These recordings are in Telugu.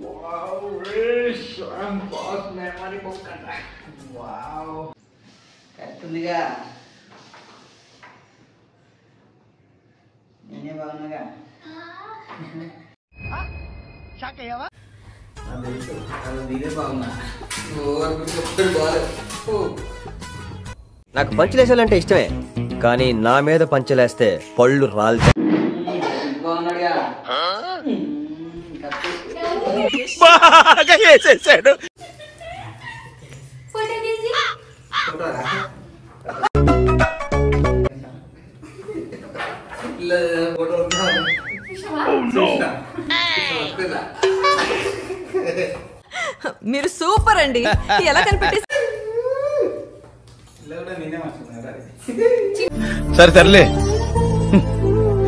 Wow, Rish, I'm boss memory book करना है. Wow. कैसे दिखा? ini bangun enggak? Siapa ya, Pak? Ambil itu. Kalau dia bangun. నాకు పంచలేసాలంటే ఇష్టమే కానీ నా మీద పంచలేస్తే పళ్ళు రాల్తాయి. బాగా చేసేసాడు. మీరు సూపర్ అండి. ఎలా కనిపెట్టేసి సరే సర్లే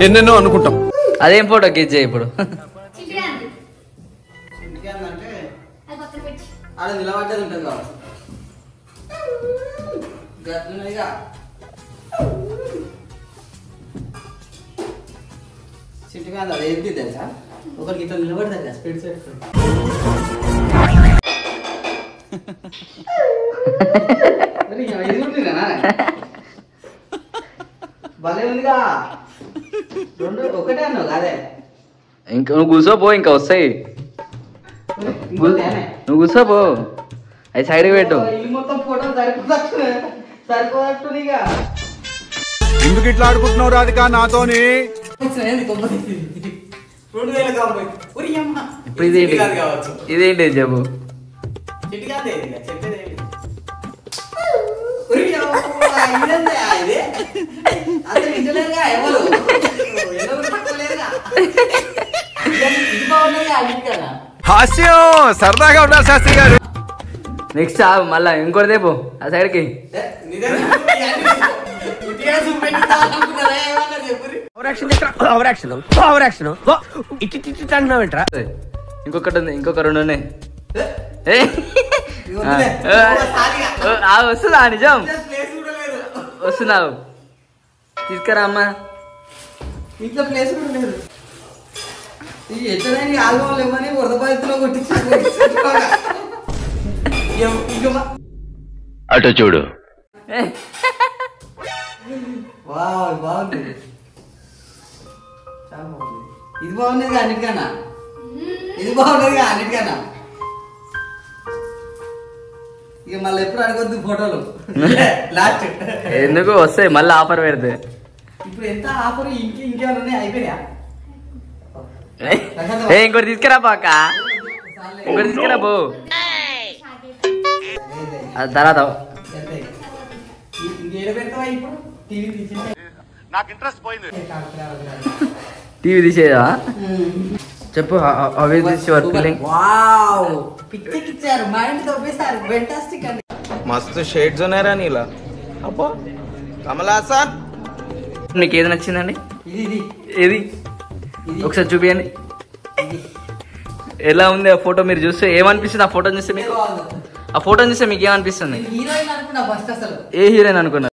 ఎన్నెన్నో అనుకుంటాం. అదేం ఫోటో గిజ్జే ఇప్పుడు ఆడ నిలబడ్డది ఉంటుంది కావచ్చు. చిట్టుగా అది ఏంటి తెలుసా? ఒకరికి ఇట్లా నిలబడతారు కదా స్పీడ్స్ పెట్టుకుని. భలే ఉందిగా. రెండు ఒకటే అన్నావు కాదే. ఇంకా నువ్వు కూర్చోపో, ఇంకా వస్తాయి. నువ్వు కూర్చోపో, అది సైడ్కి పెట్టు. మొత్తం ఫోటో సరిపోతుంది. ఎందుకు ఇట్లా ఆడుకుంటున్నావు రాధిక నాతోని? ఇప్పుడు ఇదేంటి చెప్పు. హాస్యం సరదాగా ఉండాలి శాస్త్రి గారు. నెక్స్ట్ మళ్ళా ఇంకోటి రేపు ఆ సైడ్కి. ఇంకొకటి ఉంది, ఇంకొక రెండు ఉన్నాయి. వస్తుందా? నిజం వస్తుందా? తీసుకురా అమ్మా. ఇంట్లో ప్లేస్ కూడా లేదు. ఎట్లయినా ఆల్బమ్ ఇవ్వని వరద బాధితులో అటు చూడు. బాగుంది. చాలా బాగుంది. ఇది బాగుండేది అన్నిటికన్నా. ఇది బాగుండేది అన్నిటికన్నా. ఇక మళ్ళీ ఎప్పుడు అడగొద్దు ఫోటోలు. లాస్ట్ ఎందుకు వస్తాయి మళ్ళీ ఆఫర్ పెడితే. ఇప్పుడు ఎంత ఆఫర్ ఇంకేమైనా ఉన్నాయి? అయిపోయా? ఇంకోటి తీసుకురా పాక, ఇంకోటి తీసుకురా పో. అది తర్వాత టీవీ తీసేదా చెప్పు. అవి మస్తు షేడ్స్ ఉన్నాయరా నీలా. అబ్బో కమలాసన్. నీకు ఏది నచ్చిందండి? ఏది ఒకసారి చూపియండి. ఎలా ఉంది ఆ ఫోటో? మీరు చూస్తే ఏమనిపిస్తుంది? ఆ ఫోటో చూస్తే మీకు, ఆ ఫోటో చూస్తే మీకు ఏమనిపిస్తుంది? ఏ హీరోయిన్ అనుకున్నారు?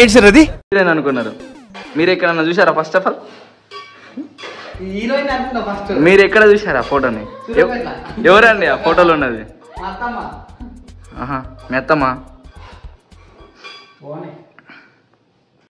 ఏంటి సార్ అది? హీరోయిన్ అనుకున్నారు. మీరు ఎక్కడన్నా చూసారా? ఫస్ట్ ఆఫ్ ఆల్ మీరు ఎక్కడ చూసారా ఫోటోని? ఎవరండి ఆ ఫోటోలో ఉన్నది? మా అత్తమ్మ. మీ అత్తమ్మ.